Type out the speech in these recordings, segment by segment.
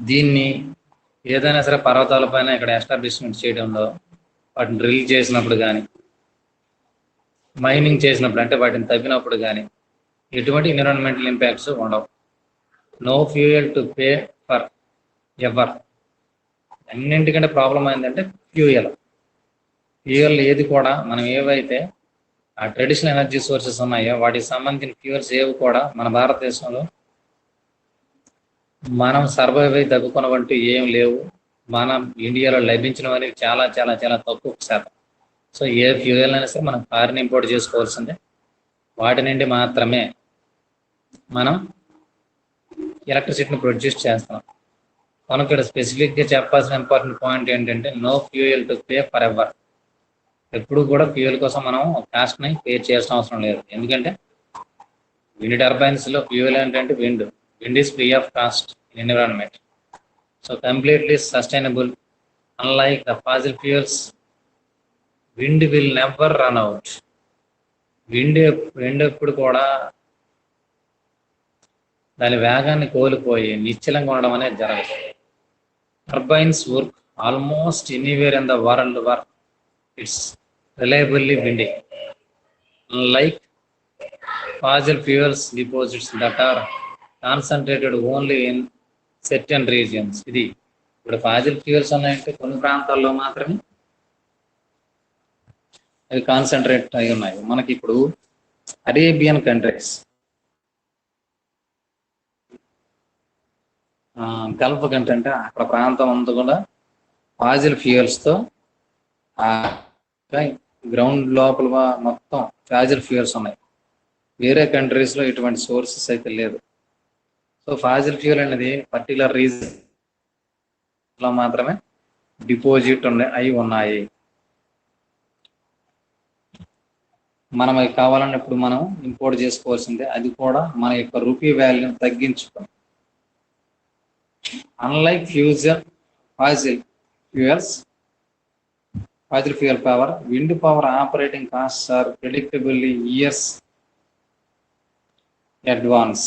దీన్ని ఏదైనా సరే పర్వతాల పైన ఇక్కడ ఎస్టాబ్లిష్మెంట్ చేయడంలో, వాటిని డ్రిల్ చేసినప్పుడు కానీ, మైనింగ్ చేసినప్పుడు అంటే వాటిని తవ్వినప్పుడు కానీ ఎటువంటి ఎన్విరాన్మెంటల్ ఇంపాక్ట్స్ ఉండవు. No fuel to pay for ever. అన్నింటికంటే ప్రాబ్లం ఏంటంటే ఫ్యూయల్ ఏది కూడా మనం ఏవైతే ఆ ట్రెడిషనల్ ఎనర్జీ సోర్సెస్ ఉన్నాయో వాటికి సంబంధించిన ఫ్యూయల్స్ ఏవి కూడా మన భారతదేశంలో మనం సర్వైవ్ అయి తగ్గుకున్నవంటూ ఏం లేవు. మనం ఇండియాలో లభించినవి అనేవి చాలా చాలా చాలా తక్కువ శాతం. సో ఏ ఫ్యూయల్ అయినా సరే మనం ఫారిన్ ఇంపోర్ట్ చేసుకోవాల్సిందే. వాటి నుండి మాత్రమే మనం ఎలక్ట్రిసిటీని ప్రొడ్యూస్ చేస్తాం. మనకు ఇక్కడ స్పెసిఫిక్గా చెప్పాల్సిన ఇంపార్టెంట్ పాయింట్ ఏంటంటే no fuel to pay for ever. ఎప్పుడు కూడా ఫ్యూయల్ కోసం మనం కాస్ట్ని పే చేయాల్సిన అవసరం లేదు. ఎందుకంటే విండ్ టర్బైన్స్లో ఫ్యూయల్ ఏంటంటే wind is free of cost in environment. So completely sustainable. Unlike the fossil fuels, wind will never run out. Wind ఎప్పుడు కూడా దాని వేగాన్ని కోల్పోయి నిశ్చలంగా ఉండడం అనేది జరగదు. Turbines work almost anywhere in the world work it's reliably windy. Like fossil fuels deposits that are concentrated only in certain regions. ఇది ఇప్పుడు ఫాజిల్ ఫ్యూయల్స్ ఉన్నాయంటే కొన్ని ప్రాంతాల్లో మాత్రమే అవి కాన్సన్ట్రేట్ అయి ఉన్నాయి. మనకి ఇప్పుడు అరేబియన్ కంట్రీస్, గల్ఫ్ కంట్రీ అంటే అక్కడ ప్రాంతం అంతా కూడా ఫాజిల్ ఫ్యూయల్స్తో గ్రౌండ్ లోపల మొత్తం ఫాజిల్ ఫ్యూయల్స్ ఉన్నాయి. వేరే కంట్రీస్లో ఇటువంటి సోర్సెస్ అయితే లేదు. సో ఫాజిల్ ఫ్యూయల్ అనేది పర్టికులర్ రీజన్లో మాత్రమే డిపాజిట్ అయి ఉన్నాయి. మనం అవి కావాలన్నప్పుడు మనం ఇంపోర్ట్ చేసుకోవాల్సిందే. అది కూడా మన యొక్క రూపీ వాల్యూని తగ్గించుకొని. Unlike fossil fuel power, wind power operating costs are predictably years advance.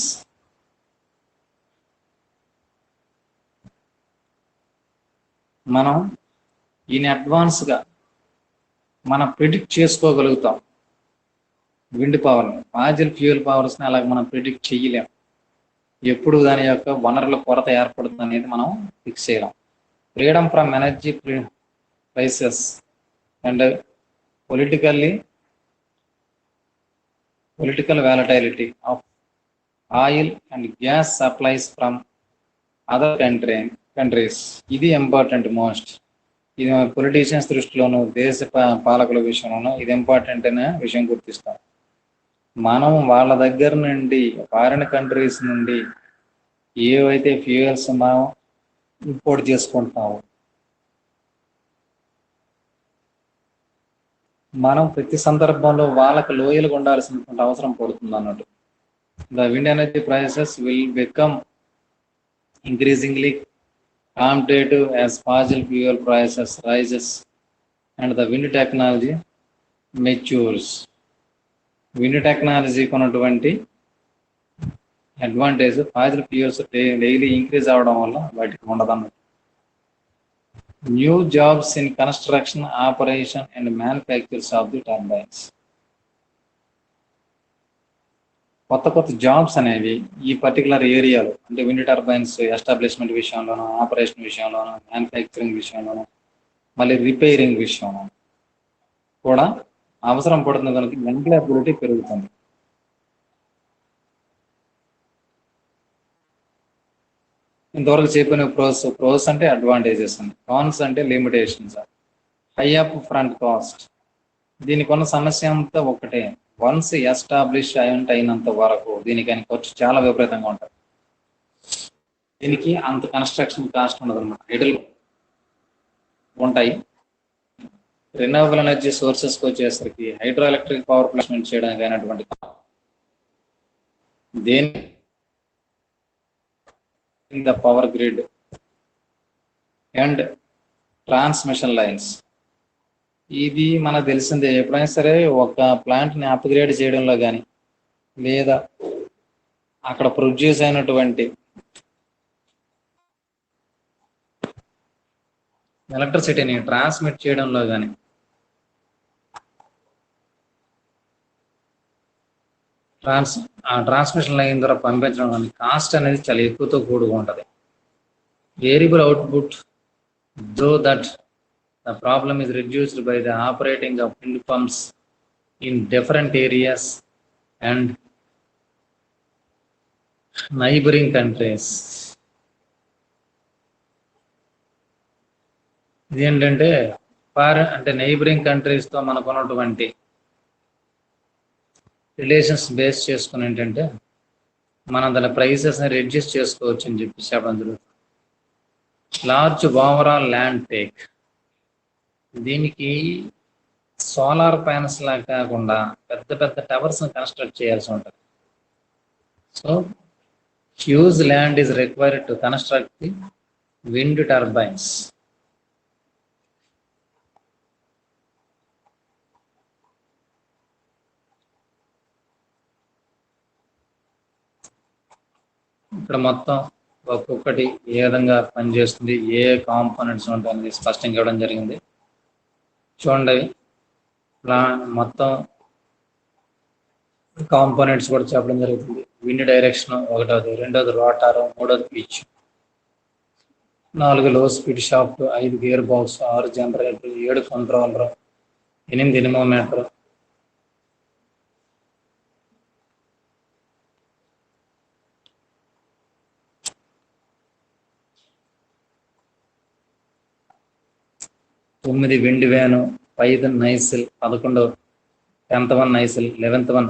మనం ఇన్ అడ్వాన్స్గా మనం ప్రిడిక్ట్ చేసుకోగలుగుతాం విండ్ పవర్ని. ఫాజిల్ ఫ్యూయల్ పవర్స్ని అలాగే మనం ప్రిడిక్ట్ చేయలేం. ఎప్పుడు దాని యొక్క వనరుల కొరత ఏర్పడుతుంది అనేది మనం ఫిక్స్ చేయలేం. Freedom from energy prices and political volatility of oil and gas supplies from other countries. ఇది ఇంపార్టెంట్ మోస్ట్. ఇది పొలిటీషియన్స్ దృష్టిలోను, దేశ పాలకుల విషయంలోనూ ఇది ఇంపార్టెంట్ అనే విషయం గుర్తిస్తాం. మనం వాళ్ళ దగ్గర నుండి ఫారిన్ కంట్రీస్ నుండి ఏవైతే ఫ్యూయల్స్ మనం ఇంపోర్ట్ చేసుకుంటున్నామో మనం ప్రతి సందర్భంలో వాళ్ళకి లోయలుగా ఉండాల్సినటువంటి అవసరం పడుతుంది అన్నట్టు. The wind energy prices will become increasingly competitive as fossil fuel prices rises and the wind technology matures. Wind టెక్నాలజీకి ఉన్నటువంటి advantage fossil fuels daily increase అవడం వల్ల వాటికి ఉండదన్నట్టు. New jobs in construction, operation and manufactures of the turbines. కొత్త jobs అనేవి ఈ particular ఏరియాలో అంటే విండ్ టర్బైన్స్ ఎస్టాబ్లిష్మెంట్ విషయంలోనూ, ఆపరేషన్ విషయంలోనూ, మ్యానుఫ్యాక్చరింగ్ విషయంలోనూ, మళ్ళీ రిపేరింగ్ విషయంలో కూడా అవసరం పడుతుంది కనుక ఎంప్లాయబిలిటీ పెరుగుతుంది. ఇంతవరకు చెప్పిన ప్రోస్ అంటే అడ్వాంటేజెస్ అండి, కాన్స్ అంటే limitations. High up front cost, దీనికి ఉన్న సమస్య అంతా ఒకటే, వన్స్ ఎస్టాబ్లిష్ అయినంత వరకు దీనికైనా ఖర్చు చాలా విపరీతంగా ఉంటుంది. దీనికి అంత కన్స్ట్రక్షన్ కాస్ట్ ఉండదు అనమాట, ఐడల్ ఉంటాయి. రెన్యూవబుల్ ఎనర్జీ సోర్సెస్కి వచ్చేసరికి హైడ్రో ఎలక్ట్రిక్ పవర్ ప్లాంట్ చేయడానికి అయినటువంటి దేని the power grid and transmission lines. ఇది మనకు తెలిసిందే. ఎప్పుడైనా సరే ఒక ప్లాంట్ని అప్గ్రేడ్ చేయడంలో కానీ లేదా అక్కడ ప్రొడ్యూస్ అయినటువంటి ఎలక్ట్రిసిటీని ట్రాన్స్మిట్ చేయడంలో కానీ ట్రాన్స్మిషన్ లైన్ ద్వారా పంపించడం కానీ కాస్ట్ అనేది చాలా ఎక్కువతో కూడుకు ఉంటుంది. Variable output though that the problem is reduced by the operating of wind pumps in different areas and neighboring countries. ఇదేంటంటే అంటే నైబరింగ్ కంట్రీస్తో మనకు ఉన్నటువంటి రిలేషన్స్ బేస్ చేసుకుని ఏంటంటే మనం దాని ప్రైసెస్ని రెడ్యూస్ చేసుకోవచ్చు అని చెప్పి చెప్పడం జరుగుతుంది. లార్జ్ ఓవరాల్ ల్యాండ్ టేక్, దీనికి సోలార్ ప్యానల్స్ లాగా కాకుండా పెద్ద పెద్ద టవర్స్ని కన్స్ట్రక్ట్ చేయాల్సి ఉంటుంది. So huge land is required to construct the wind turbines. ఇక్కడ మొత్తం ఒక్కొక్కటి ఏ విధంగా పనిచేస్తుంది, ఏ కాంపోనెంట్స్ ఉంటాయని స్పష్టంగా ఇవ్వడం జరిగింది. చూడండి, మొత్తం కాంపోనెంట్స్ కూడా చెప్పడం జరుగుతుంది. విండ్ డైరెక్షన్ ఒకటోది, రెండోది రోటారు, మూడోది pitch, 4 low speed shaft, 5 gear box, 6 generator, 7 controller, 8 anemometer, తొమ్మిది wind vane, 5 nacelle, 11 10th one nacelle, 11th one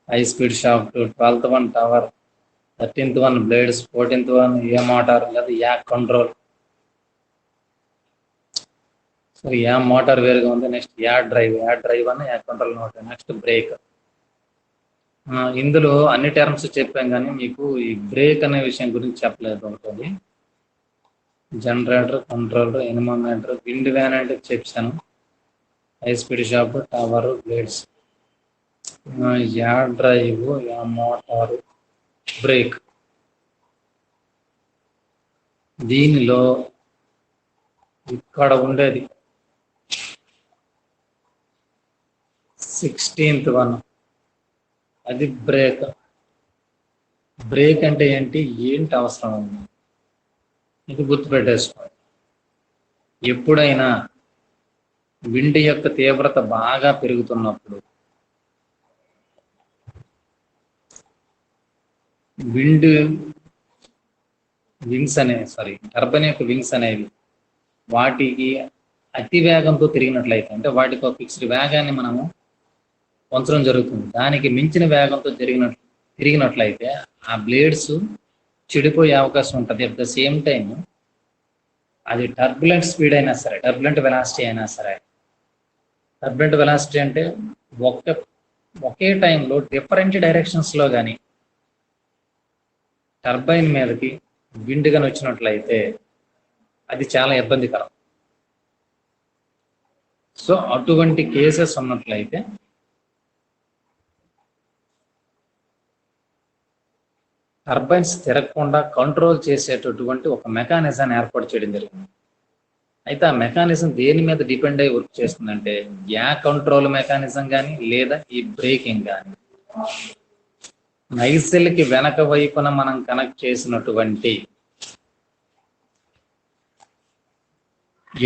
high speed shaft, 12th one tower, 13th one blades, 14th one a motor లేదా yaw control. So yaw motor వేరుగా ఉంది. Next yaw drive అన్న yaw control motor. Next brake. ఇందులో అన్ని terms చెప్పాం కానీ మీకు ఈ బ్రేక్ అనే విషయం గురించి చెప్పలేదు. ఉంటుంది generator, controller, anemometer, wind van అంటే చెప్పాను, high speed shaft, tower, blades, yeah drive, yeah motor, break. దీనిలో ఇక్కడ ఉండేది 16th వన్, అది బ్రేక్. బ్రేక్ అంటే ఏంటి అవసరం ఉంది, ఇది గుర్తుపెట్టేసుకోండి. ఎప్పుడైనా విండ్ యొక్క తీవ్రత బాగా పెరుగుతున్నప్పుడు విండ్ వింగ్స్ టర్బైన్ యొక్క వింగ్స్ అనేవి వాటికి అతి వేగంతో తిరిగినట్లయితే, అంటే వాటికి ఒక ఫిక్స్డ్ వేగాన్ని మనము ఉంచడం జరుగుతుంది. దానికి మించిన వేగంతో తిరిగినట్లయితే ఆ బ్లేడ్స్ చెడిపోయే అవకాశం ఉంటుంది. అట్ ద సేమ్ టైం అది టర్బులెంట్ స్పీడ్ అయినా సరే, టర్బులెంట్ వెలాసిటీ అయినా సరే, టర్బులెంట్ వెలాసిటీ అంటే ఒకే టైంలో డిఫరెంట్ డైరెక్షన్స్లో కానీ టర్బైన్ మీదకి విండ్ కానీ వచ్చినట్లయితే అది చాలా ఇబ్బందికరం. సో అటువంటి కేసెస్ ఉన్నట్లయితే టర్బైన్స్ తిరగకుండా కంట్రోల్ చేసేటటువంటి ఒక మెకానిజాన్ని ఏర్పాటు చేయడం జరిగింది. అయితే ఆ మెకానిజం దేని మీద డిపెండ్ అయ్యి వర్క్ చేస్తుందంటే యా కంట్రోల్ మెకానిజం కానీ లేదా ఈ బ్రేకింగ్ కానీ. నైసిల్కి వెనక వైపున మనం కనెక్ట్ చేసినటువంటి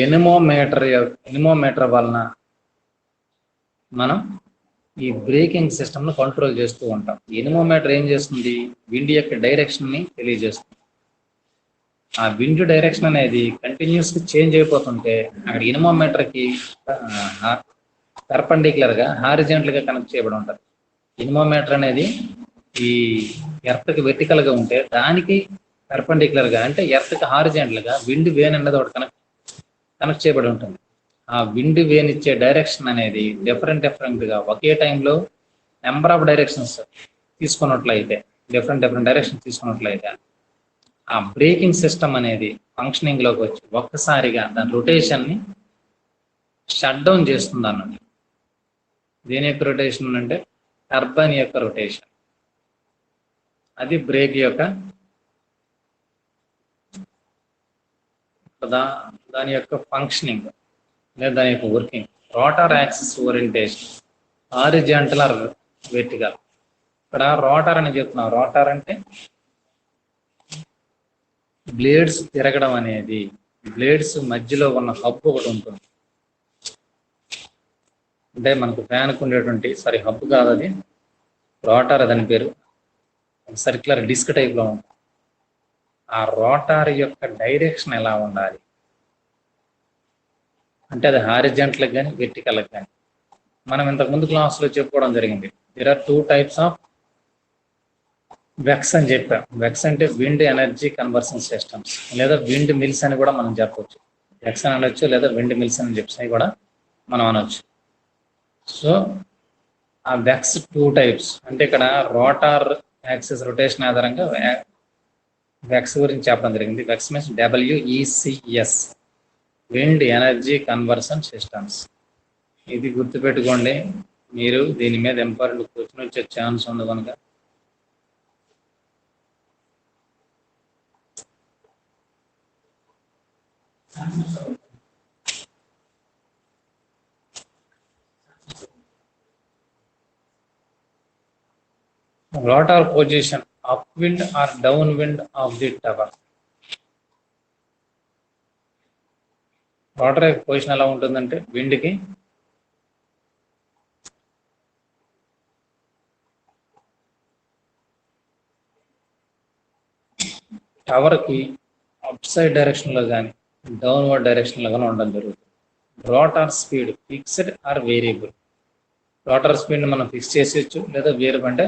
ఎనిమోమీటర్ వలన మనం ఈ బ్రేకింగ్ సిస్టమ్ను కంట్రోల్ చేస్తూ ఉంటాం. ఎనిమోమీటర్ ఏం చేస్తుంది, విండ్ యొక్క డైరెక్షన్ని తెలియజేస్తుంది. ఆ విండ్ డైరెక్షన్ అనేది కంటిన్యూస్గా చేంజ్ అయిపోతుంటే అక్కడ ఎనిమోమీటర్కి పర్పెండిక్యులర్గా హారిజాంటల్గా కనెక్ట్ చేయబడి ఉంటుంది. ఎనిమోమీటర్ అనేది ఈ ఎర్త్కి వెర్టికల్గా ఉంటే దానికి పర్పెండిక్యులర్గా, అంటే ఎర్త్కి హారిజాంటల్గా విండ్ వేన్ అనేది ఒకటి కనెక్ట్ చేయబడి ఉంటుంది. ఆ విండ్ వేన్ ఇచ్చే డైరెక్షన్ అనేది డిఫరెంట్గా ఒకే టైంలో నెంబర్ ఆఫ్ డైరెక్షన్స్ తీసుకున్నట్లయితే, డిఫరెంట్ డైరెక్షన్ తీసుకున్నట్లయితే ఆ బ్రేకింగ్ సిస్టమ్ అనేది ఫంక్షనింగ్లోకి వచ్చి ఒక్కసారిగా దాని రొటేషన్ని షట్ డౌన్ చేస్తుంది అన్నది. దేని యొక్క రొటేషన్ అంటే టర్బైన్ యొక్క రొటేషన్. అది బ్రేక్ యొక్క దాని యొక్క ఫంక్షనింగ్ లేదా దాని యొక్క working. Rotor axis orientation horizontal or vertical. ఇక్కడ రోటార్ అని చెప్తున్నాం. రోటార్ అంటే బ్లేడ్స్ తిరగడం అనేది, బ్లేడ్స్ మధ్యలో ఉన్న హబ్ ఒకటి ఉంటుంది. అంటే మనకు ఫ్యాన్కు ఉండేటువంటి హబ్ కాదు, అది రోటార్, దాని పేరు. సర్క్యులర్ డిస్క్ టైప్లో ఉంటుంది. ఆ రోటార్ యొక్క డైరెక్షన్ ఎలా ఉండాలి అంటే అది హారిజాంటల్ కానీ వెర్టికల్ కానీ. మనం ఇంతకుముందు క్లాస్లో చెప్పుకోవడం జరిగింది. దేర్ ఆర్ 2 types ఆఫ్ వెక్స్ అని చెప్పాం. వెక్స్ అంటే విండ్ ఎనర్జీ కన్వర్షన్ సిస్టమ్స్, లేదా విండ్ మిల్స్ అని కూడా మనం చెప్పవచ్చు. వెక్స్ అని అనొచ్చు, లేదా విండ్ మిల్స్ అని చెప్పి కూడా మనం అనొచ్చు. సో ఆ వెక్స్ 2 types. అంటే ఇక్కడ రోటార్ యాక్సిస్ రొటేషన్ ఆధారంగా వెక్స్ గురించి చెప్పడం జరిగింది. Vex means WECS, wind energy conversion systems. ఇది గుర్తుపెట్టుకోండి. మీరు దీని మీద ఇంపార్టెంట్ క్వశ్చన్ వచ్చే ఛాన్స్ ఉంది కనుక rotor position upwind or downwind of the tower. Rotor యొక్క పొజిషన్ ఎలా ఉంటుందంటే విండ్కి టవర్కి అప్ సైడ్ డైరెక్షన్లో కానీ డౌన్వర్డ్ డైరెక్షన్లో కానీ ఉండడం జరుగుతుంది. Rotor speed fixed or variable. Rotor స్పీడ్ని మనం ఫిక్స్ చేసేయచ్చు, లేదా వేరియబుల్ అంటే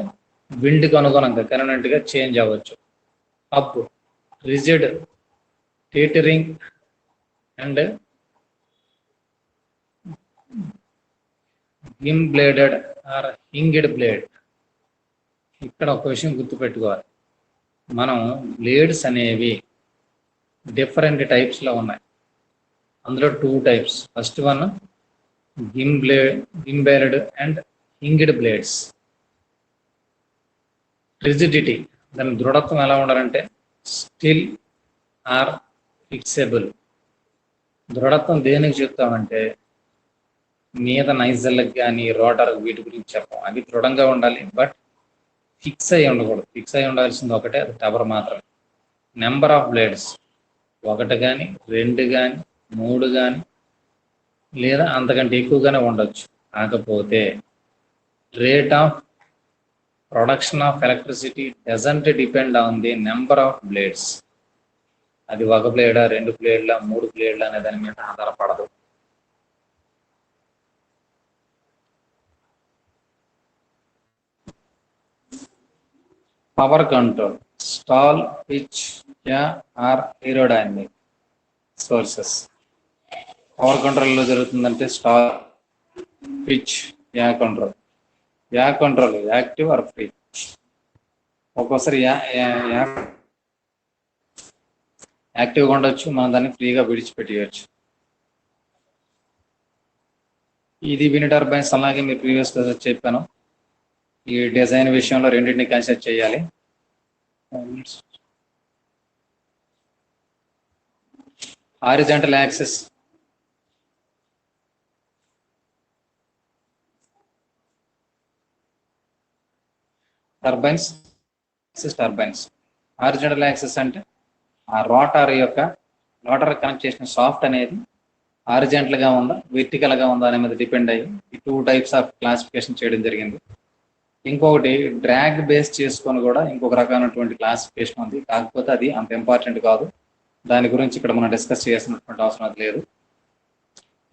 విండ్కి అనుగుణంగా కన్వీనెంట్గా చేంజ్ అవ్వచ్చు. Hub rigid, teetering and gimballed or hinged blade. ఇక్కడ ఒక విషయం గుర్తుపెట్టుకోవాలి. మనం బ్లేడ్స్ అనేవి డిఫరెంట్ టైప్స్లో ఉన్నాయి. అందులో 2 types. First one gimballed and hinged blades. Rigidity, దాని దృఢత్వం ఎలా ఉండాలంటే స్టిల్ ఆర్ ఫిక్సెబుల్. దృఢత్వం దేనికి చెప్తామంటే మీద నైజల్కి కానీ రోటర్ వీటి గురించి చెప్పాం. అవి దృఢంగా ఉండాలి, బట్ ఫిక్స్ అయ్యి ఉండకూడదు. ఫిక్స్ అయ్యి ఉండాల్సింది ఒకటే, అది టవర్ మాత్రమే. నెంబర్ ఆఫ్ బ్లేడ్స్ 1 కానీ 2 కానీ 3 కానీ లేదా అంతకంటే ఎక్కువగానే ఉండొచ్చు. కాకపోతే rate of production of electricity doesn't depend on the number of blades. అది 1 బ్లేడా 2 బ్లేడ్లా 3 బ్లేడ్లా అనే దాని మీద ఆధారపడదు. Power control, stall, pitch, yaw or aerodynamic sources. Power కంట్రోల్లో జరుగుతుందంటే stall, pitch, yaw control. Yaw control active or free. ఒక్కోసారి యాక్టివ్గా ఉండొచ్చు, మనం దాన్ని ఫ్రీగా విడిచిపెట్టేయచ్చు. ఇది విండ్ టర్బైన్స్. అలాగే మీరు ప్రీవియస్గా చెప్పాను, ఈ డిజైన్ విషయంలో రెండింటిని కన్సిడర్ చేయాలి. Horizontal axis, turbines, turbines. Horizontal axis అంటే ఆ రోటర్ కనెక్ట్ చేసిన సాఫ్ట్ అనేది హారిజాంటల్గా ఉందా వెర్టికల్గా ఉందా అనే మీద డిపెండ్ అయ్యి ఈ 2 types ఆఫ్ క్లాసిఫికేషన్ చేయడం జరిగింది. ఇంకొకటి డ్రాగ్ బేస్ చేసుకొని కూడా ఇంకొక రకమైనటువంటి క్లాసిఫికేషన్ ఉంది. కాకపోతే అది అంత ఇంపార్టెంట్ కాదు. దాని గురించి ఇక్కడ మనం డిస్కస్ చేయాల్సినటువంటి అవసరం లేదు.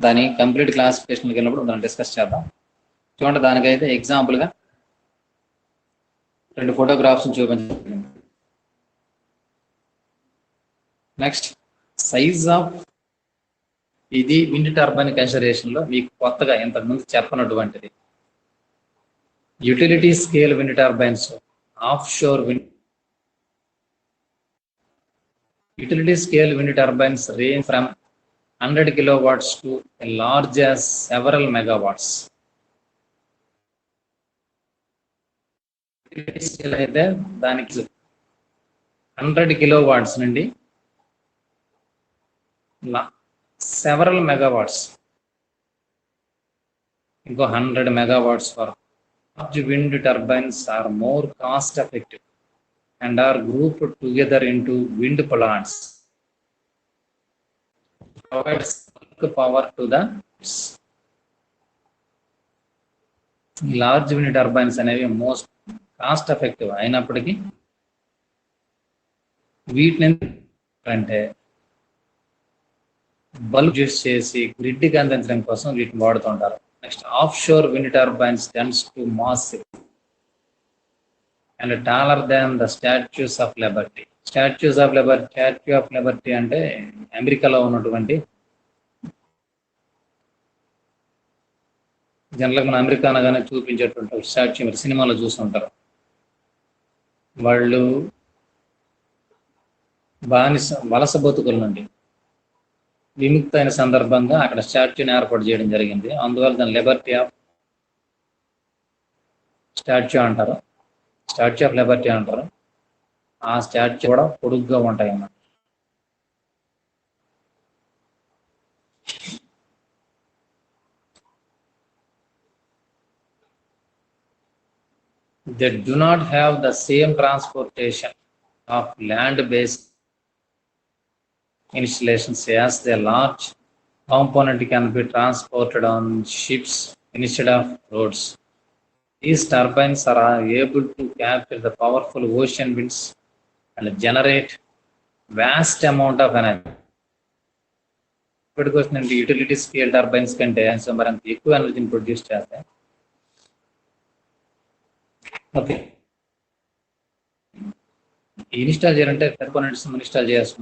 దాని కంప్లీట్ క్లాసిఫికేషన్కి వెళ్ళినప్పుడు మనం డిస్కస్ చేద్దాం. చూడండి, దానికైతే ఎగ్జాంపుల్గా 2 photographs చూపించండి. Next, size of. ఇది విండ్ టర్బైన్ కన్సిడరేషన్లో మీకు కొత్తగా ఇంతకుముందు చెప్పనటువంటిది. Utility scale wind turbines, offshore wind. Utility scale wind turbines range from 100 kilowatts to as large as several megawatts. Utility scale అయితే దానికి 100 kilowatts నుండి several megawatts, inko 100 megawatts for large wind turbines are more cost effective and are grouped together into wind plants. Provides bulk power to the large wind turbines అనేవి most cost effective అయినప్పటికీ వీటిని అంటే bulb use చేసి గ్రిడ్కి అందించడం కోసం వీటిని వాడుతుంటారు. Next of sure wind turbines tends to massive and taller than the statues of Liberty. Statue of Liberty అంటే అమెరికాలో ఉన్నటువంటి, జనరల్గా మన అమెరికా అనగానే చూపించేటువంటి స్టాచ్యూ మీరు సినిమాలో చూస్తుంటారు. వాళ్ళు వలస బతుకుల నుండి విముక్తి అయిన సందర్భంగా అక్కడ స్టాచ్యూని ఏర్పాటు చేయడం జరిగింది. అందువల్ల దాన్ని లిబర్టీ ఆఫ్ స్టాచ్యూ అంటారు, స్టాచ్యూ ఆఫ్ లిబర్టీ అంటారు. ఆ స్టాచ్యూ కూడా పొడుగ్గా ఉంటాయి అన్నమాట. They do not have the same transportation of land-based installations as the large component can be transported on ships instead of roads. These turbines are able to capture the powerful ocean winds and generate vast amount of energy. ఇప్పటికి వచ్చిన utility scale turbines కంటే మరింత ఎక్కువ ఎనర్జీని produce చేస్తాయి. Okay, install చేయాలంటే components install చేయాల్సి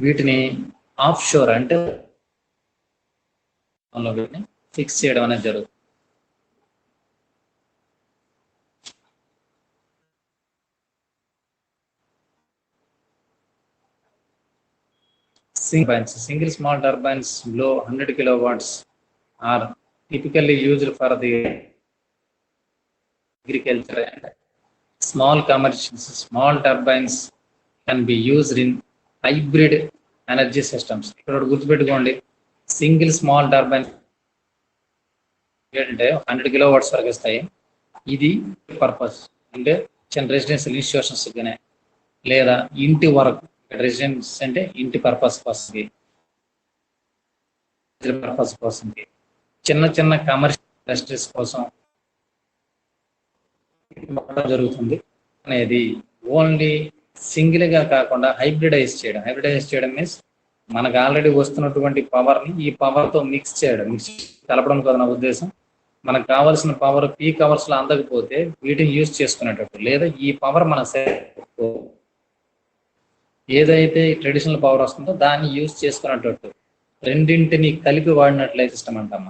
వీటిని ఆఫ్ షోర్ అంటే వీటిని ఫిక్స్ చేయడం అనేది జరుగుతుంది. Single small turbines below 100 kilowatts are typically used for the agriculture and small commercials. Small turbines can be used in hybrid energy systems. ఇక్కడ గుర్తుపెట్టుకోండి, సింగిల్ స్మాల్ టర్బైన్ ఏంటంటే 100 kilowatts వరకు ఇస్తాయి. ఇది పర్పస్ అంటే చిన్న రెసిడెన్షియల్ ఇన్స్టిట్యూషన్స్ కానీ లేదా ఇంటి వరకు, రెసిడెన్స్ అంటే ఇంటి పర్పస్ కోసం, చిన్న చిన్న కమర్షియల్ ఇండస్ట్రీస్ కోసం జరుగుతుంది అనేది. ఓన్లీ సింగిల్ గా కాకుండా హైబ్రిడైజ్ చేయడం మీన్స్ మనకు ఆల్రెడీ వస్తున్నటువంటి పవర్ ని ఈ పవర్ తో మిక్స్ కలపడం కదా నా ఉద్దేశం. మనకు కావాల్సిన పవర్ పీక్ అవర్స్ లో అందకపోతే వీటిని యూజ్ చేసుకునేటట్టు, లేదా ఈ పవర్ మన ఏదైతే ట్రెడిషనల్ పవర్ వస్తుందో దాన్ని యూజ్ చేసుకునేటట్టు రెండింటిని కలిపి వాడినట్లయితే సిస్టమ్ అంటాం.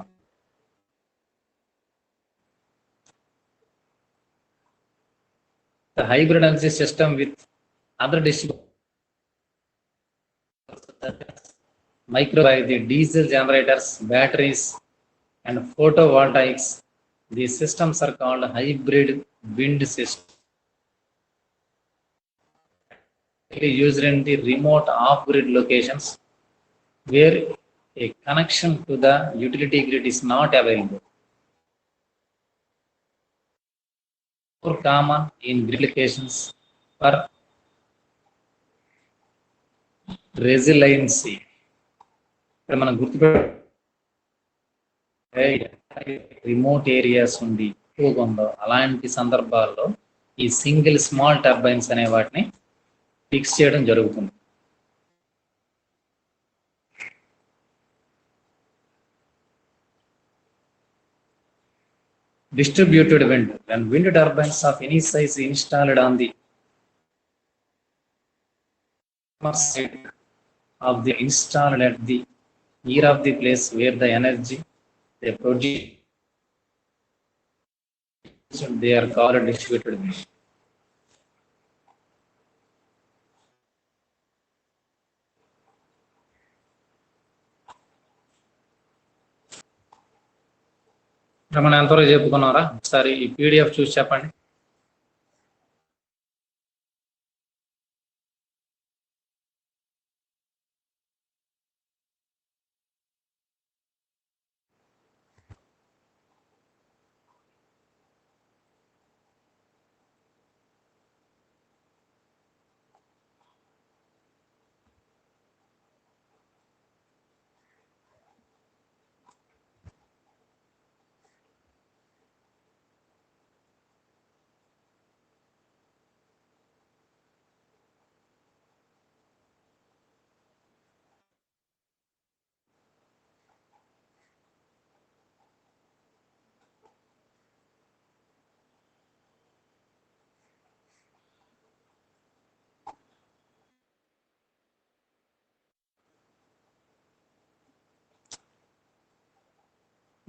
The hybrid energy system with other micro the diesel generators, batteries and photovoltaics. These systems are called hybrid wind systems. Used in the remote off-grid locations where a connection to the utility grid is not available. More common in grid locations for resiliency. ఇక్కడ మనం remote areas ఉండి ఎక్కువగా ఉందో అలాంటి సందర్భాల్లో ఈ single small turbines అనే వాటిని ఫిక్స్ చేయడం జరుగుతుంది. Distributed wind, when wind turbines of any size installed on the side of the installed at the near of the place where the energy they produce, they are called distributed wind. మనం ఎంతవరకు చెప్పుకున్నారా? ఒకసారి ఈ PDF చూసి చెప్పండి.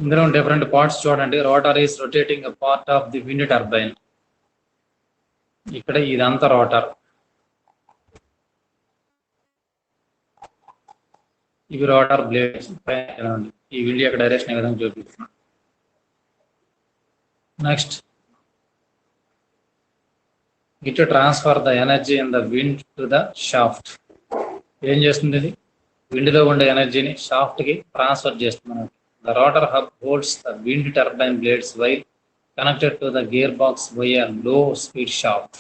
ఇందులో different parts చూడండి. Rotor is rotating a part of the wind turbine. ఇక్కడ ఇదంతా రోటర్, ఇవి రోటర్ బ్లేడ్స్. ఈ విండ్ యొక్క డైరెక్షన్ ఏ విధంగా చూపిస్తున్నాం. Next, it transfer the energy in the wind to the shaft. ఏం చేస్తుంది ఇది? విండ్ లో ఉండే ఎనర్జీని షాఫ్ట్ కి ట్రాన్స్ఫర్ చేస్తుంది. The rotor hub holds the wind turbine blades while connected to the gear box by a low speed shaft.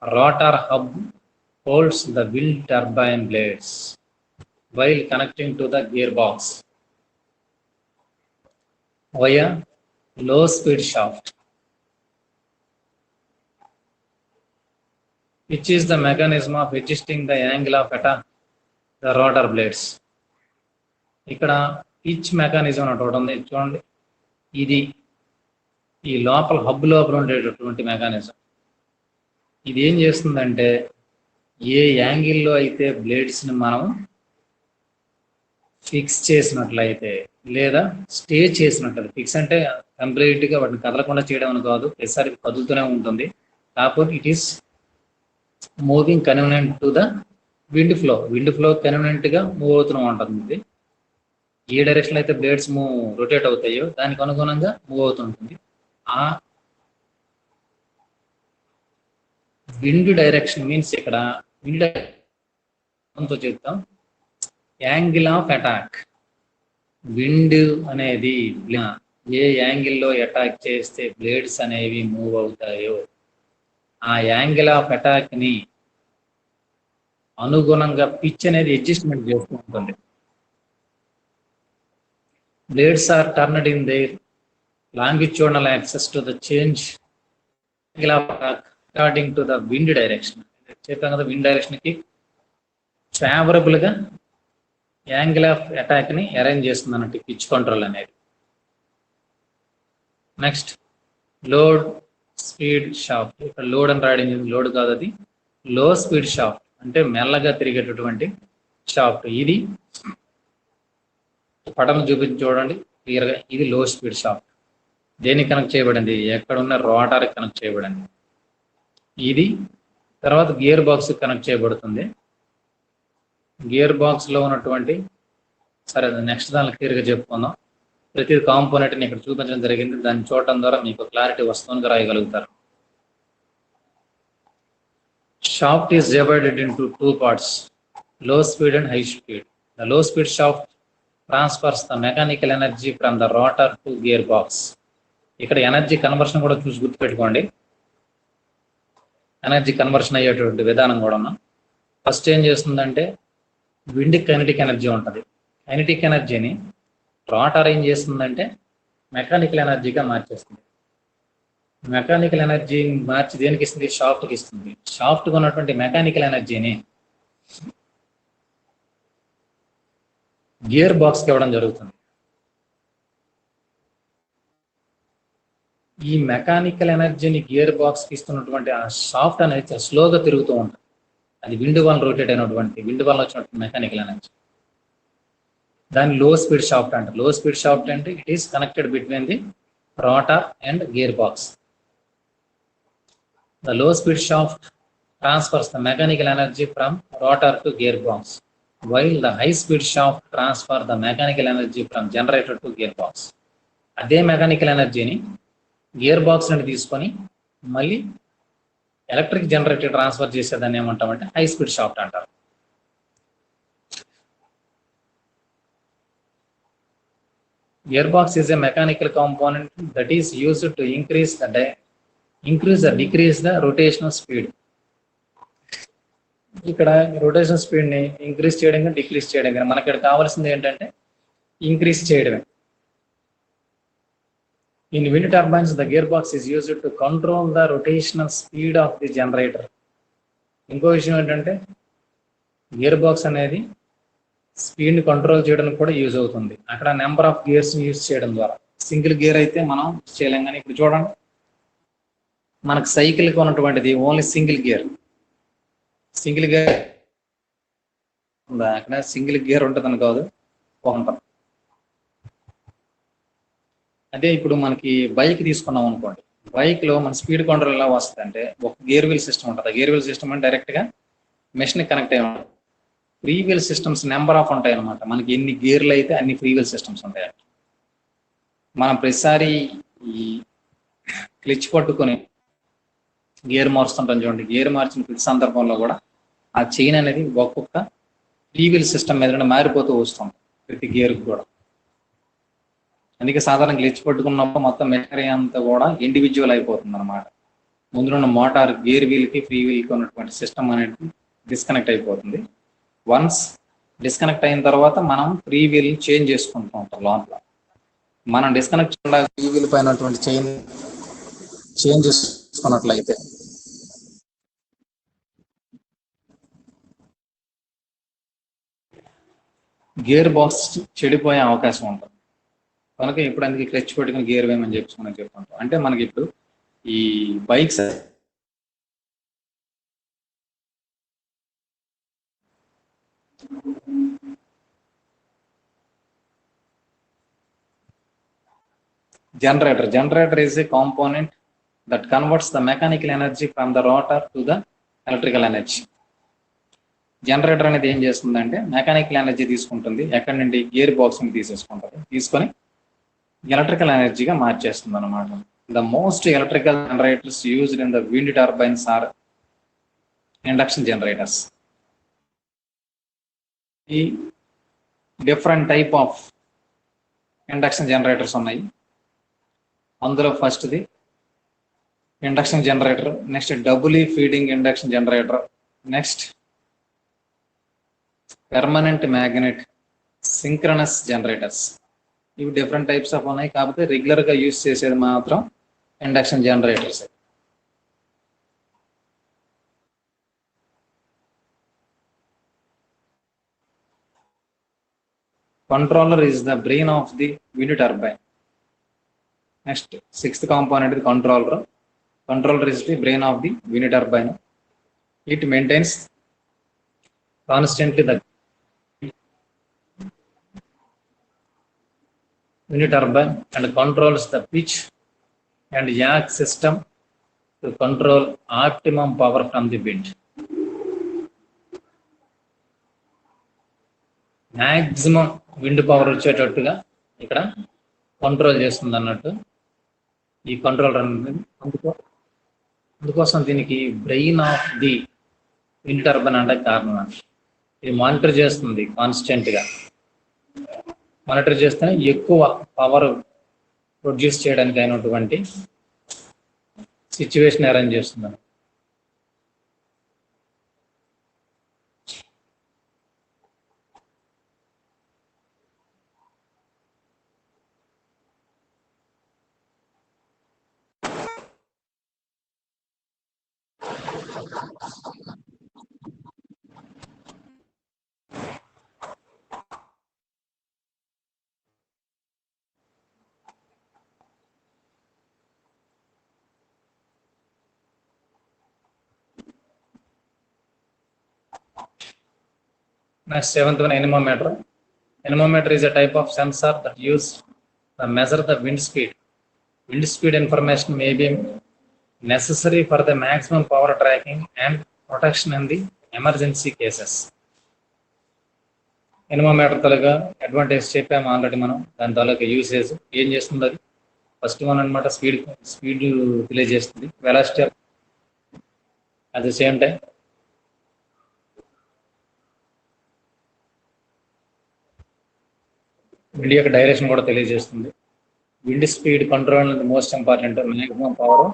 Rotor hub holds the wind turbine blades while connecting to the gearbox via low speed shaft, which is the mechanism of adjusting the angle of attack the rotor blades. ఇక్కడ pitch mechanism అని ఒకటి ఉంది చూడండి. ఇది ఈ లోపల hub లోపల ఉండేటటువంటి మెకానిజం. ఇది ఏం చేస్తుందంటే, ఏ యాంగిల్లో అయితే బ్లేడ్స్ని మనం ఫిక్స్ చేసినట్లయితే లేదా స్టే చేసినట్లయితే, ఫిక్స్ అంటే కంప్లీట్గా వాటిని కదలకుండా చేయడం అని కాదు, ప్రతిసారి కదులుతూనే ఉంటుంది. కాకపోతే it is moving convenient to the wind flow. Wind flow కన్వీనియంట్గా మూవ్ అవుతూ ఉంటుంది. ఏ డైరెక్షన్ అయితే బ్లేడ్స్ రొటేట్ అవుతాయో దానికి అనుగుణంగా మూవ్ అవుతుంటుంది. ఆ విండ్ డైరెక్షన్ మీన్స్ ఇక్కడ విండ్ తో చెప్తాం యాంగిల్ ఆఫ్ అటాక్. విండ్ అనేది ఏ యాంగిల్లో అటాక్ చేస్తే బ్లేడ్స్ అనేవి మూవ్ అవుతాయో ఆ యాంగిల్ ఆఫ్ అటాక్ ని అనుగుణంగా పిచ్ అనేది అడ్జస్ట్మెంట్ చేస్తూ ఉంటుంది. Blades are turned in their longitudinal axis to the change angle of attack according to the wind direction. చెప్పాం కదా, విండ్ డైరెక్షన్ కి ఫేవరబుల్ గా యాంగిల్ ఆఫ్ అటాక్ ని అరేంజ్ చేస్తుంది అన్నట్టు పిచ్ కంట్రోల్ అనేది. Next, load speed shaft. ఇక్కడ load అని రాయడం జరిగింది, లోడ్ కాదు అది, లో స్పీడ్ షాఫ్ట్ అంటే మెల్లగా తిరిగేటటువంటి షాఫ్ట్. ఇది పటం చూపించి చూడండి క్లియర్గా. ఇది లో స్పీడ్ షాఫ్ట్. దేనికి కనెక్ట్ చేయబడింది? ఎక్కడున్న రోటర్ కనెక్ట్ చేయబడింది. ఇది తర్వాత గేర్ బాక్స్ కనెక్ట్ చేయబడుతుంది. గేర్ బాక్స్ లో ఉన్నటువంటి, సరే నెక్స్ట్ దానిలో క్లియర్గా చెప్పుకుందాం. ప్రతి కాంపోనెంట్ని ఇక్కడ చూపించడం జరిగింది. దాన్ని చూడటం ద్వారా మీకు క్లారిటీ వస్తుంది, రాయగలుగుతారు. Shaft is divided into two parts, low speed and high speed. The low speed shaft transfers the mechanical energy from the rotor to gear box. ఇక్కడ ఎనర్జీ కన్వర్షన్ కూడా చూసి గుర్తుపెట్టుకోండి. ఎనర్జీ కన్వర్షన్ అయ్యేటువంటి విధానం కూడా ఉన్నాం. ఫస్ట్ ఏం చేస్తుందంటే, విండ్ కైనటిక్ ఎనర్జీ ఉంటుంది. కైనటిక్ ఎనర్జీని రోటర్ ఏం చేస్తుందంటే మెకానికల్ ఎనర్జీగా మార్చేస్తుంది. మెకానికల్ ఎనర్జీ మార్చి దేనికి ఇస్తుంది? షాఫ్ట్కి ఇస్తుంది. షాఫ్ట్గా ఉన్నటువంటి మెకానికల్ ఎనర్జీని గేర్ బాక్స్కి ఇవ్వడం జరుగుతుంది. ఈ మెకానికల్ ఎనర్జీని గేర్ బాక్స్కి ఇస్తున్నటువంటి ఆ షాఫ్ట్ అనేది స్లోగా తిరుగుతూ ఉంటుంది. అది విండ్ వల్ల రొటేట్ అయినటువంటి, విండ్ వల్ల వచ్చినటువంటి మెకానికల్ ఎనర్జీ. దాన్ని లో స్పీడ్ షాఫ్ట్ అంటారు. లో స్పీడ్ షాఫ్ట్ అంటే it is connected between the rotor and gear box. The low speed shaft transfers the mechanical energy from rotor to gear box, while the high speed shaft transfer the mechanical energy from generator to gearbox. అదే mechanical ఎనర్జీని gear box నుండి తీసుకొని మళ్ళీ electric generator transfer చేసేదాన్ని ఏమంటామంటే high speed shaft అంటారు. Gearbox is a mechanical component that is used to increase or decrease the rotational speed. ఇక్కడ rotation speed ని ఇంక్రీజ్ చేయడం కానీ డిక్రీజ్ చేయడం కానీ మనకి ఇక్కడ కావాల్సింది ఏంటంటే ఇంక్రీజ్ చేయడమే. In wind turbines, the gearbox is used to control the rotational speed of the generator. ఇంకో విషయం ఏంటంటే గేర్ బాక్స్ అనేది స్పీడ్ ని కంట్రోల్ చేయడానికి కూడా యూజ్ అవుతుంది. అక్కడ నెంబర్ ఆఫ్ గేర్స్ యూజ్ చేయడం ద్వారా. సింగిల్ గేర్ అయితే మనం చేయలేం, కానీ ఇప్పుడు చూడండి మనకు సైకిల్కి ఉన్నటువంటిది ఓన్లీ సింగిల్ గేర్ అక్కడ సింగిల్ గేర్ ఉంటుందని కాదు ఉంటుంది. అదే ఇప్పుడు మనకి బైక్ తీసుకున్నాం అనుకోండి, బైక్ లో మన స్పీడ్ కంట్రోల్ ఎలా వస్తుంది అంటే ఒక గేర్ వీల్ సిస్టమ్ ఉంటుంది. గేర్ వీల్ సిస్టమ్ అంటే డైరెక్ట్ గా మెషిన్ కనెక్ట్ అయ్యి ఉంటుంది. Free wheel systems number of ఉంటాయి అనమాట. మనకి ఎన్ని గేర్లు అయితే అన్ని ఫ్రీ వీల్ సిస్టమ్స్ ఉంటాయి. మనం ప్రతిసారి ఈ క్లిచ్ పట్టుకొని గేర్ మారుస్తుంటాం చూడండి. గేర్ మార్చిన ప్రతి సందర్భంలో కూడా ఆ చైన్ అనేది ఒక్కొక్క ఫ్రీ వీల్ సిస్టమ్ మీద మారిపోతూ వస్తుంది ప్రతి గేర్కి కూడా. అందుకే సాధారణ క్లిచ్ పట్టుకున్నప్పుడు మొత్తం మెషినరీ అంతా కూడా ఇండివిజువల్ అయిపోతుంది అనమాట. ముందున్న మోటార్ గేర్ వీల్కి ఫ్రీ వీల్కి ఉన్నటువంటి సిస్టమ్ అనేది డిస్కనెక్ట్ అయిపోతుంది. వన్స్ డిస్కనెక్ట్ అయిన తర్వాత మనం ఫ్రీ వీల్ చేంజ్ చేసుకుంటూ ఉంటాం లోపల. మనం డిస్కనెక్ట్ ఫ్రీ వీల్ పైన చైన్ చేంజ్ చేసుకున్నట్లయితే గేర్ బాక్స్ చెడిపోయే అవకాశం ఉంటుంది. కనుక ఇప్పుడు అందుకే క్లచ్ పెట్టుకుని గేర్ వేయమని మనం చెప్పుకుంటాం. అంటే మనకి ఇప్పుడు ఈ bikes generator is a component that converts the mechanical energy from the rotor to the electrical energy. Generator అనేది ఏం చేస్తుందంటే మెకానికల్ ఎనర్జీ తీసుకుంటుంది, ఎక్కడి నుండి గేర్ బాక్స్ ని తీసేసుకుంటుంది, తీసుకొని ఎలక్ట్రికల్ ఎనర్జీగా మార్చేస్తుంది అనమాట. The most electrical generators used in the wind turbines are induction generators. ఈ different type of induction generators ఉన్నాయి. అందులో ఫస్ట్ది induction generator, next doubly feeding induction generator, next permanent magnet synchronous generators. ఇవి డిఫరెంట్ టైప్స్ ఆఫ్ ఉన్నాయి. కాకపోతే regular గా use చేసేది మాత్రం induction generators. Controller is the brain of the wind turbine. Next, sixth component is controller. Controller is the brain of the wind turbine. It maintains constantly the wind turbine and controls the pitch and yaw system to control optimum power from the wind. Maximum wind power వచ్చేటట్టుగా ఇక్కడ control చేస్తుంది అన్నట్టు ఈ controller అనేది. అందుకోసం దీనికి brain of the wind turbine అంటే కారణం. ఇది మానిటర్ చేస్తుంది కాన్స్టెంట్ గా. మానిటర్ చేస్తేనే ఎక్కువ పవర్ ప్రొడ్యూస్ చేయడానికి అయినటువంటి సిచ్యువేషన్ అరేంజ్ చేస్తుంది. Next, seventh one, anemometer. Anemometer is a type of sensor that used to measure the wind speed. Wind speed information may be necessary for the maximum power tracking and protection in the emergency cases. Anemometer తలగా advantage చెప్పాము already మనం. దాని తలగా usage ఏం చేస్తుంది, అది first one అనమాట speed తెలియజేస్తుంది. Velocity at the same time wind యొక్క డైరెక్షన్ కూడా తెలియజేస్తుంది. విండ్ స్పీడ్ కంట్రోల్ అనేది most important maximum power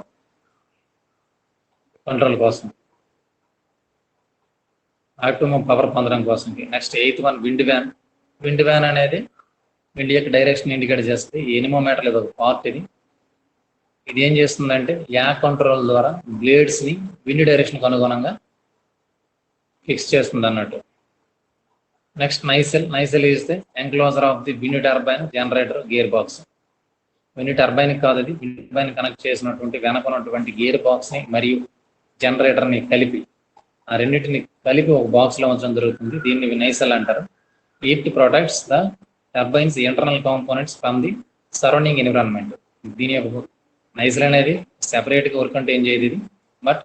control కోసం, ఆప్టిమం పవర్ పొందడం కోసం. Next 8th one wind vane అనేది విండ్ యొక్క డైరెక్షన్ ఇండికేట్ చేస్తుంది. ఎనిమోమీటర్ లేదా ఒక పార్ట్ ఇది ఏం చేస్తుందంటే యాక్ కంట్రోల్ ద్వారా బ్లేడ్స్ ని విండ్ డైరెక్షన్ అనుగుణంగా ఫిక్స్ చేస్తుంది అన్నట్టు. Next nacelle is the enclosure of the wind turbine generator gear box. Wind turbine కాదు, అది విండ్ టర్బైన్ కనెక్ట్ చేసినటువంటి వెనకున్నటువంటి గేర్ బాక్స్ ని మరియు జనరేటర్ ని కలిపి ఆ రెండింటిని కలిపి ఒక బాక్స్ లో ఉంచడం జరుగుతుంది. దీన్ని నైసెల్ అంటారు. It protects the turbines internal components from the surrounding environment. దీని యొక్క నైసెల్ అనేది సెపరేట్ గా వర్క్ అంటే ఏం చేయదు ఇది, బట్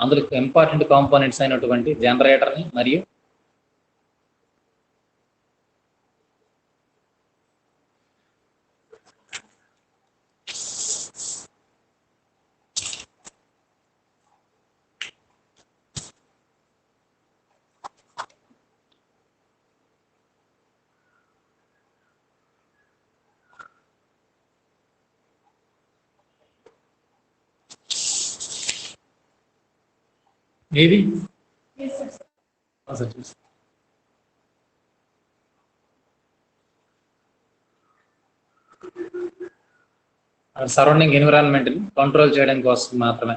అందులో ఇంపార్టెంట్ కాంపోనెంట్స్ అయినటువంటి జనరేటర్ ని మరియు ఏది సరౌండింగ్ ఎన్విరాన్మెంట్ ని కంట్రోల్ చేయడం కోసం మాత్రమే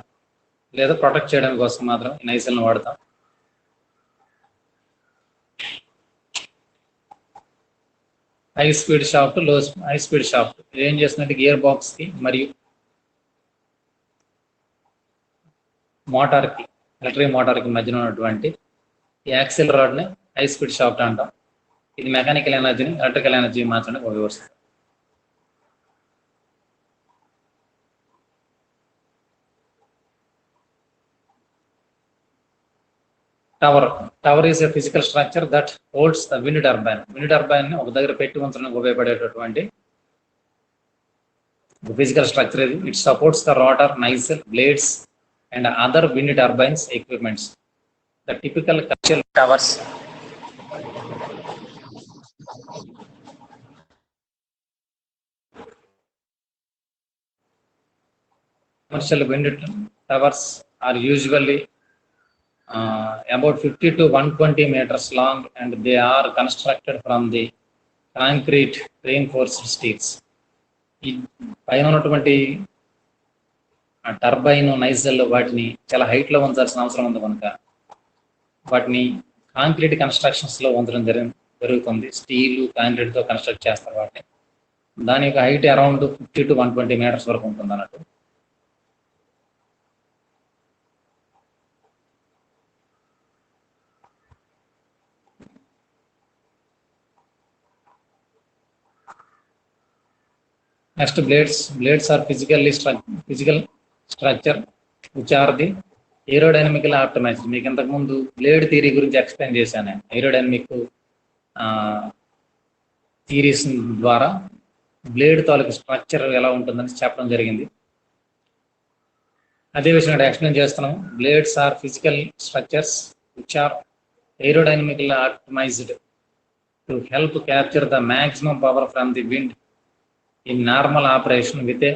లేదా ప్రొటెక్ట్ చేయడం కోసం మాత్రమే నైసెల్ ని వాడతాం. High speed shaft, high speed shaft ఏం చేస్తుందంటే గేర్ బాక్స్ కి మరియు మోటార్ కి ఎలక్ట్రిక్ మోటార్ కి మధ్యన ఉన్నటువంటి యాక్సిల్ రాడ్ ని హై స్పీడ్ షాఫ్ట్ అంటాం. ఇది మెకానికల్ ఎనర్జీని ఎలక్ట్రికల్ ఎనర్జీ మార్చడానికి ఉపయోగిస్తుంది. Tower is a physical structure that holds the wind turbine. Wind turbine ని ఒక దగ్గర పెట్టి ఉంచడానికి ఉపయోగపడేటటువంటి ఫిజికల్ స్ట్రక్చర్ ఇది. It supports the rotor, nacelle, blades and other wind turbines equipments. The typical commercial towers wind towers are usually about 50 to 120 meters long, and they are constructed from the concrete reinforced steels. ఈ పైన ఉన్నటువంటి turbine నైసెల్ వాటిని చాలా height లో ఉంచాల్సిన అవసరం ఉంది కనుక వాటిని కాంక్రీట్ కన్స్ట్రక్షన్స్ లో ఉంచడం జరుగుతుంది. స్టీల్, కాంక్రీట్ తో కన్స్ట్రక్ట్ చేస్తారు వాటిని. దాని యొక్క హైట్ అరౌండ్ 50 to 120 meters వరకు ఉంటుంది అన్నట్టు. Next blades are physical structure which are the aerodynamical optimized. మీకు ఇంతకుముందు బ్లేడ్ థియరీ గురించి ఎక్స్ప్లెయిన్ చేశాను. ఏరోడైనమిక్ థియరీస్ ద్వారా బ్లేడ్ తాలూకు స్ట్రక్చర్ ఎలా ఉంటుందని చెప్పడం జరిగింది. అదే విషయం ఇక్కడ ఎక్స్ప్లెయిన్ చేస్తున్నాము. Blades are physical structures which are aerodynamical optimized to help capture the maximum power from the wind in normal operation with a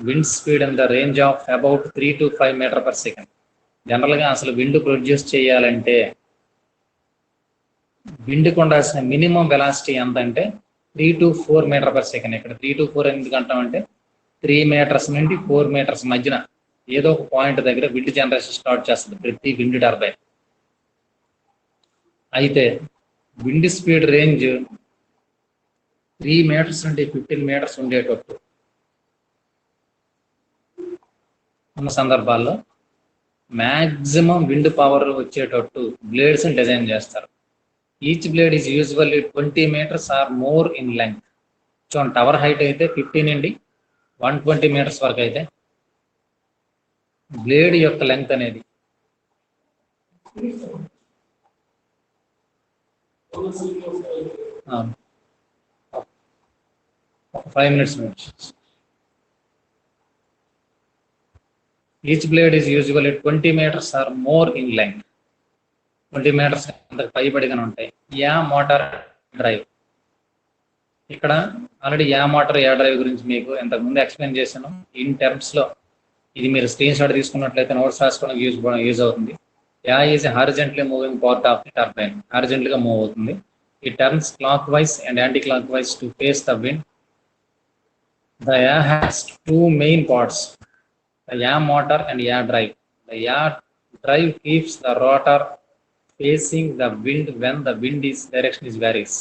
wind speed in the range of about 3 to 5 meter per second. జనరల్గా అసలు wind produce చేయాలంటే విండ్కి ఉండాల్సిన minimum velocity ఎంత అంటే 3 to 4 meter per second. ఇక్కడ 3 to 4 ఎందుకు అంటామంటే 3 meters నుండి 4 meters మధ్యన ఏదో ఒక పాయింట్ దగ్గర విండ్ జనరేషన్ స్టార్ట్ చేస్తుంది ప్రతి విండ్ టర్బైన్. అయితే విండ్ స్పీడ్ రేంజ్ 3 meters నుండి 15 meters ఉండేటట్టు ఉన్న సందర్భాల్లో మ్యాక్సిమం విండ్ పవర్ వచ్చేటట్టు బ్లేడ్స్ డిజైన్ చేస్తారు. Each blade is usually 20 meters or more in length. చూడండి, టవర్ హైట్ అయితే 50 నుండి 120 meters వరకు అయితే బ్లేడ్ యొక్క లెంగ్త్ అనేది 5 minutes. Each blade is usually 20 meters or more in length. 20 meters అంతకు పైబడిగానే ఉంటాయి. Yaw motor drive. ఇక్కడ already yaw motor yaw drive గురించి మీకు ఇంతకుముందు ఎక్స్ప్లెయిన్ చేశాను. ఇన్ టర్మ్స్ లో ఇది మీరు స్క్రీన్ షాట్ తీసుకున్నట్లయితే నోట్స్ రాసుకోవడానికి యూజ్ అవుతుంది. Yeah is horizontally moving part of the turbine. Horizontal గా మూవ్ అవుతుంది. It turns clock wise and anti clock wise to face the wind. The yah has two main parts, the yah motor and yah drive. The yah drive keeps the rotor facing the wind when the wind is direction is varies.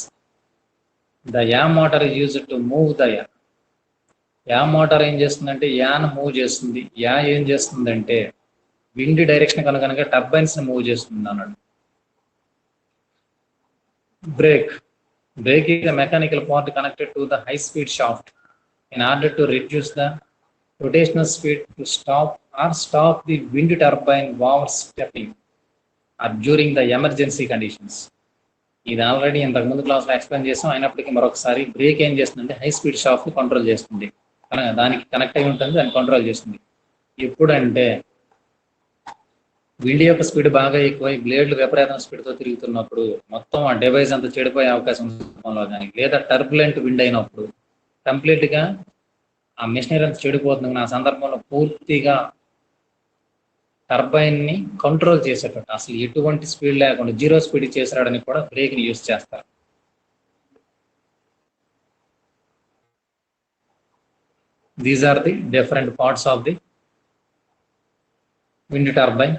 The yah motor is used to move the yah. Yeah motor ఏం చేస్తుందంటే యాను move చేస్తుంది. Yeah ఏం చేస్తుందంటే wind direction కనుక turbines ని move చేస్తుంది అన్నాడు. Break. Break is a mechanical part connected to the high speed shaft in order to reduce the rotational speed to stop the wind turbine valve stepping or during the emergency conditions. ఇది already ఇంతకు ముందు క్లాస్లో explain చేసాం. అయినప్పటికీ మరొకసారి break ఏం చేస్తుందంటే high speed shaft ని కంట్రోల్ చేస్తుంది. దానికి కనెక్ట్ అయి ఉంటుంది, దాన్ని కంట్రోల్ చేస్తుంది. ఎప్పుడంటే విండ్ యొక్క స్పీడ్ బాగా ఎక్కువై బ్లేడ్లు విపరీతం స్పీడ్తో తిరుగుతున్నప్పుడు మొత్తం ఆ డివైస్ అంతా చెడిపోయే అవకాశం ఉంది కానీ, లేదా టర్బులెంట్ విండ్ అయినప్పుడు కంప్లీట్ గా ఆ మెషినరీ అంతా చెడిపోతుంది. ఆ సందర్భంలో పూర్తిగా టర్బైన్ ని కంట్రోల్ చేసేటట్టు అసలు ఎటువంటి స్పీడ్ లేకుండా జీరో స్పీడ్ చేసేయడానికి కూడా బ్రేక్ ని యూజ్ చేస్తారు. These are the different parts of the wind turbine.